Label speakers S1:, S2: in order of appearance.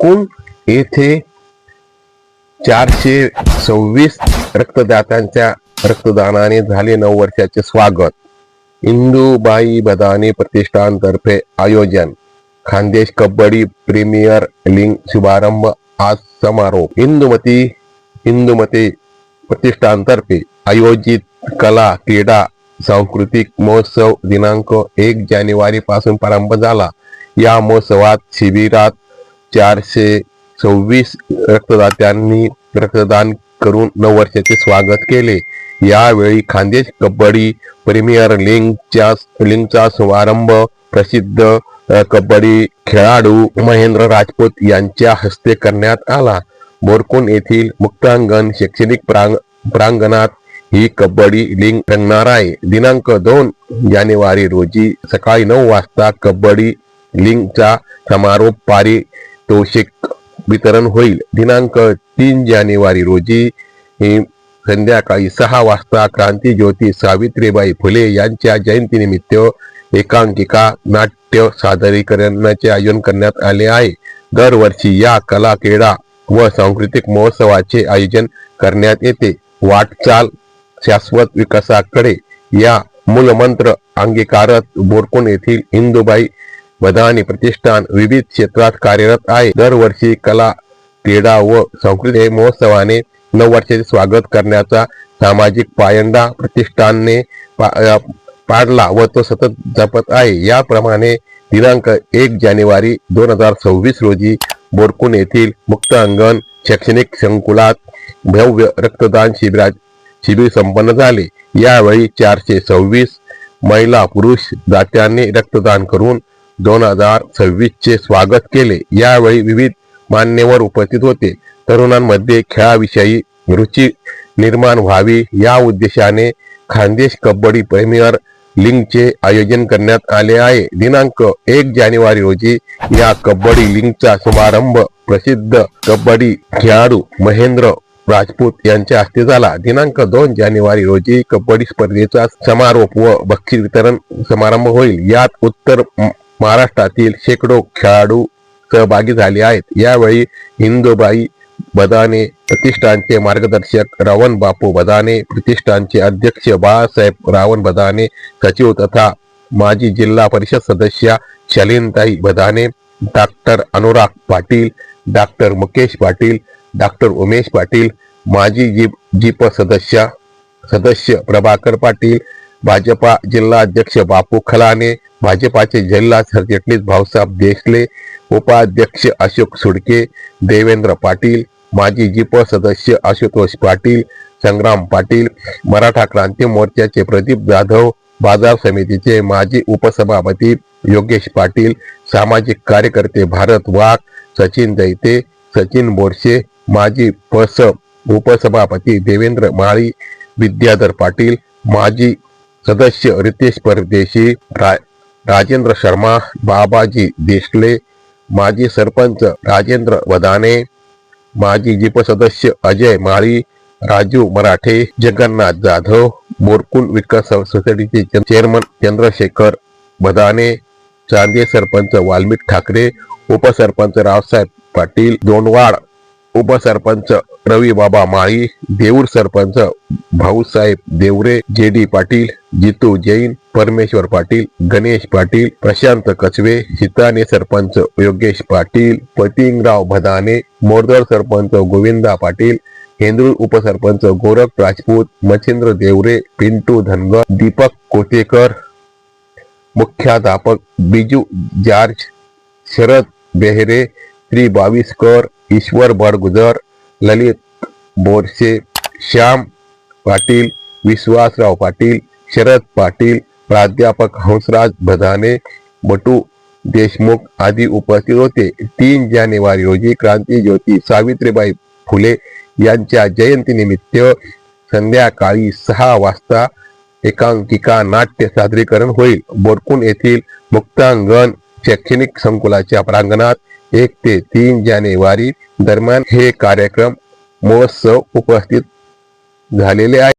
S1: बोरकुण येथे 426 रक्तदात्यांच्या रक्तदानाने झाले 9 वर्षाचे स्वागत. इंदुबाई बदाने प्रतिष्ठान तर्फे आयोजन. खानदेश कबड्डी प्रीमियर लीग शुभारंभ आज समारोप. इंदुमती प्रतिष्ठान तर्फे आयोजित कला क्रीडा सांस्कृतिक महोत्सव दिनांक 1 जानेवारी पासून प्रारंभ झाला. या महोत्सवात शिबिरात 426 रक्तदात्यांनी रक्तदान करून 9 वर्षाचे स्वागत केले. यावेळी खानदेश कबड्डी प्रीमियर लीगचा शुभारंभ प्रसिद्ध कबड्डी खेळाडू महेंद्र राजपूत यांच्या हस्ते करण्यात आला. बोरकुण येथील मुक्तांगण शैक्षणिक प्रांगणात ही कबड्डी लीग रंगणार आहे. दिनांक 2 जानेवारी रोजी सकाळी 9 वाजता कबड्डी लीगचा समारोप पारितोषिक वितरण होईल. दिनांक 3 जानेवारी रोजी संध्याकाळी 6 वाजता क्रांतीज्योती सावित्रीबाई फुले यांच्या जयंतीनिमित्त एकांकिका नाट्य सादरीकरणाचे आयोजन करण्यात आले आहे. दरवर्षी या कला क्रीडा व सांस्कृतिक महोत्सवाचे आयोजन करण्यात येते. वाटचाल शाश्वत विकासाकडे या मूलमंत्र अंगीकारत बोरकुण येथील इंदुबाई बदाने प्रतिष्ठान विविध क्षेत्रात कार्यरत आहे. दरवर्षी कला क्रीडा व सांस्कृतिक महोत्सवाने 9 वर्षाचे स्वागत करण्याचा सामाजिक पायंडा प्रतिष्ठानने पाडला व तो सतत जपत आहे. याप्रमाणे दिनांक 1 जानेवारी 2026 रोजी बोरकुण येथील मुक्तांगण शैक्षणिक संकुलात भव्य रक्तदान शिबिर संपन्न झाले. यावेळी 426 महिला पुरुष दात्यांनी रक्तदान करून 2026 चे स्वागत केले. यावेळी विविध मान्यवर उपस्थित होते. तरुणांमध्ये खेळाविषयी रुची निर्माण व्हावी या उद्देशाने खानदेश कबड्डी प्रीमियर लीगचे आयोजन करण्यात आले आहे. दिनांक 1 जानेवारी रोजी या कबड्डी लीगचा शुभारंभ प्रसिद्ध कबड्डी खेळाडू महेंद्र राजपूत यांच्या हस्ते झाला. दिनांक 2 जानेवारी रोजी कबड्डी स्पर्धेचा समारोप व बक्षीस वितरण समारंभ होईल. यात उत्तर महाराष्ट्रातील शेकडो खेळाडू सहभागी झाले आहेत. यावेळी इंदुबाई बदाने प्रतिष्ठानचे मार्गदर्शक रावण बापू बदाने, प्रतिष्ठानचे अध्यक्ष बाळासाहेब रावण बदाने, सचिव तथा माजी जिल्हा परिषद सदस्य Shalintai Badane, doctor Anurag Patil, doctor Mukesh Patil, doctor Umesh Patil, माजी जीप सदस्य प्रभाकर पाटील, भाजपा जिल्हा अध्यक्ष बापू खलाने, भाजपाचे जिल्हा सरचिटणीस भाऊसाहेब देसले, उपाध्यक्ष अशोक सुडके, देवेंद्र पाटील, माजी जीप सदस्य आशुतोष पाटील, संग्राम पाटील, मराठा क्रांती मोर्चाचे प्रदीप जाधव, बाजार समितीचे माजी उपसभापती योगेश पाटील, सामाजिक कार्यकर्ते भारत वाघ, सचिन दैते, सचिन बोरसे, माजी उपसभापती देवेंद्र माळी, विद्याधर पाटील, माजी सदस्य रितेश परदेशी, राजेंद्र शर्मा, बाबाजी देसले, माजी सरपंच राजेंद्र बदाने, माजी जीप सदस्य अजय माळी, राजू मराठे, जगन्नाथ जाधव, बोरकुण विकास सोसायटीचे चेअरमन चंद्रशेखर बदाने, चांदे सरपंच वाल्मिक ठाकरे, उपसरपंच रावसाहेब पाटील दोनवाड, उपसरपंच रवी बाबा माळी, देऊर सरपंच भाऊसाहेब देवरे, जेडी पाटील, जितू जैन, परमेश्वर पाटील, गणेश पाटील, प्रशांत कचवे, हिताने सरपंच योगेश पाटील, पतिंगराव बदाने, मोरदर सरपंच गोविंदा पाटील, हेंद्रुळ उपसरपंच गोरख राजपूत, मच्छिंद्र देवरे, पिंटू धनगर, दीपक कोतेकर, मुख्याध्यापक बिजू जॉर्ज, शरद बेहरे, श्री बाविस्कर, ईश्वर बडगुजर, ललित बोरसे, श्याम पाटील, विश्वासराव पाटील, शरद पाटील, प्राध्यापक हंसराज बदाने, बटू देशमुख आदी उपस्थित होते. 3 जानेवारी रोजी क्रांतीज्योती सावित्रीबाई फुले यांच्या जयंतीनिमित्त संध्याकाळी 6 वाजता एकांकिका नाट्य सादरीकरण होईल. बोरकुण येथील मुक्तांगण शैक्षणिक संकुलाच्या प्रांगणात 1 ते 3 जानेवारी दरम्यान हे कार्यक्रम महोत्सव उपस्थित झालेले आहे.